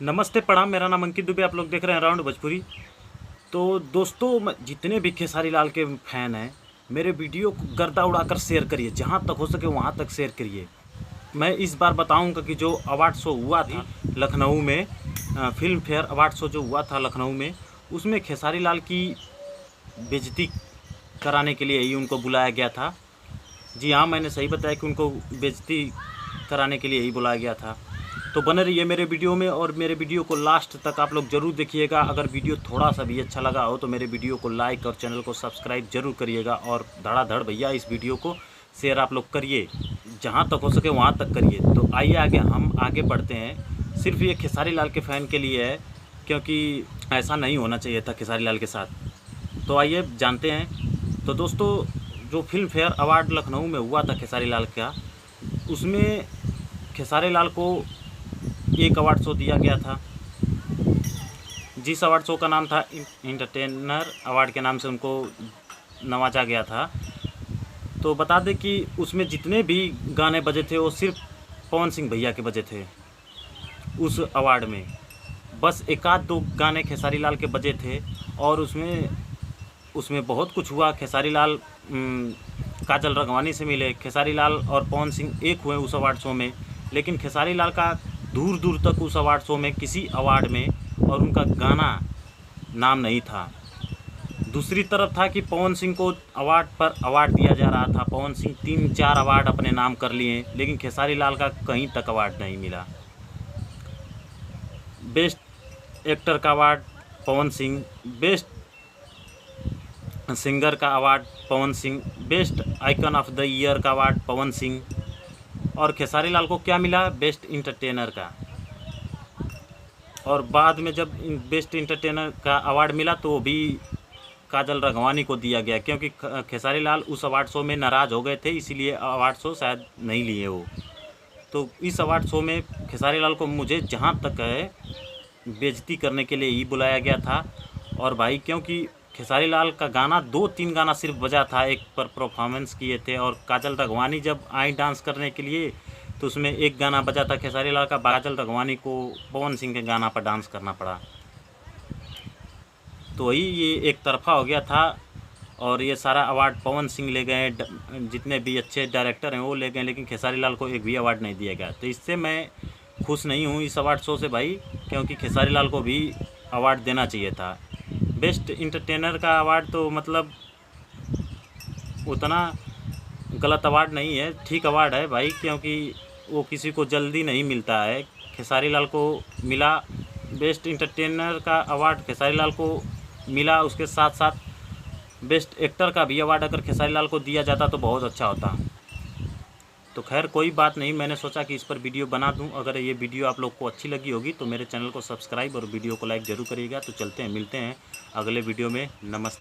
नमस्ते प्रणाम। मेरा नाम अंकित दुबे, आप लोग देख रहे हैं राउंड भोजपुरी। तो दोस्तों, जितने भी खेसारी लाल के फैन हैं, मेरे वीडियो को गर्दा उड़ाकर शेयर करिए, जहाँ तक हो सके वहाँ तक शेयर करिए। मैं इस बार बताऊंगा कि जो अवार्ड शो हुआ था लखनऊ में, फिल्म फेयर अवार्ड शो जो हुआ था लखनऊ में, उसमें खेसारी लाल की बेइज्जती कराने के लिए ही उनको बुलाया गया था। जी हाँ, मैंने सही बताया कि उनको बेइज्जती कराने के लिए ही बुलाया गया था। तो बने रहिए मेरे वीडियो में और मेरे वीडियो को लास्ट तक आप लोग ज़रूर देखिएगा। अगर वीडियो थोड़ा सा भी अच्छा लगा हो तो मेरे वीडियो को लाइक और चैनल को सब्सक्राइब जरूर करिएगा, और धड़ाधड़ भैया इस वीडियो को शेयर आप लोग करिए, जहाँ तक हो सके वहाँ तक करिए। तो आइए आगे हम आगे बढ़ते हैं। सिर्फ ये खेसारी लाल के फ़ैन के लिए है, क्योंकि ऐसा नहीं होना चाहिए था खेसारी लाल के साथ। तो आइए जानते हैं। तो दोस्तों, जो फिल्म फेयर अवार्ड लखनऊ में हुआ था खेसारी लाल का, उसमें खेसारी लाल को एक अवार्ड शो दिया गया था। जिस अवार्ड शो का नाम था इंटरटेनर अवार्ड के नाम से उनको नवाजा गया था। तो बता दें कि उसमें जितने भी गाने बजे थे वो सिर्फ पवन सिंह भैया के बजे थे। उस अवार्ड में बस एक आध दो गाने खेसारी लाल के बजे थे, और उसमें बहुत कुछ हुआ। खेसारी लाल काजल राघवानी से मिले, खेसारी लाल और पवन सिंह एक हुए उस अवार्ड शो में, लेकिन खेसारी लाल का दूर दूर तक उस अवार्ड शो में किसी अवार्ड में और उनका गाना नाम नहीं था। दूसरी तरफ था कि पवन सिंह को अवार्ड पर अवार्ड दिया जा रहा था। पवन सिंह 3-4 अवार्ड अपने नाम कर लिए, लेकिन खेसारी लाल का कहीं तक अवार्ड नहीं मिला। बेस्ट एक्टर का award Pawan Singh, best singer का award Pawan Singh, best icon of the year का अवार्ड पवन सिंह, और खेसारी लाल को क्या मिला? बेस्ट इंटरटेनर का। और बाद में जब बेस्ट इंटरटेनर का अवार्ड मिला तो वो भी काजल राघवानी को दिया गया, क्योंकि खेसारी लाल उस अवार्ड शो में नाराज़ हो गए थे, इसीलिए अवार्ड शो शायद नहीं लिए वो। तो इस अवार्ड शो में खेसारी लाल को, मुझे जहाँ तक है, बेइज्जती करने के लिए ही बुलाया गया था। और भाई, क्योंकि खेसारी लाल का गाना 2-3 गाना सिर्फ बजा था, एक पर परफॉर्मेंस किए थे, और काजल राघवानी जब आई डांस करने के लिए तो उसमें एक गाना बजा था खेसारी लाल का। काजल राघवानी को पवन सिंह के गाना पर डांस करना पड़ा। तो वही ये एक तरफा हो गया था, और ये सारा अवार्ड पवन सिंह ले गए, जितने भी अच्छे डायरेक्टर हैं वो ले गए, लेकिन खेसारी लाल को एक भी अवार्ड नहीं दिया गया। तो इससे मैं खुश नहीं हूँ इस अवार्ड शो से भाई, क्योंकि खेसारी लाल को भी अवार्ड देना चाहिए था। बेस्ट इंटरटेनर का अवार्ड तो मतलब उतना गलत अवार्ड नहीं है, ठीक अवार्ड है भाई, क्योंकि वो किसी को जल्दी नहीं मिलता है। खेसारी लाल को मिला बेस्ट इंटरटेनर का अवार्ड, खेसारी लाल को मिला। उसके साथ साथ बेस्ट एक्टर का भी अवार्ड अगर खेसारी लाल को दिया जाता तो बहुत अच्छा होता। तो खैर कोई बात नहीं, मैंने सोचा कि इस पर वीडियो बना दूं। अगर ये वीडियो आप लोग को अच्छी लगी होगी तो मेरे चैनल को सब्सक्राइब और वीडियो को लाइक ज़रूर करिएगा। तो चलते हैं, मिलते हैं अगले वीडियो में। नमस्ते।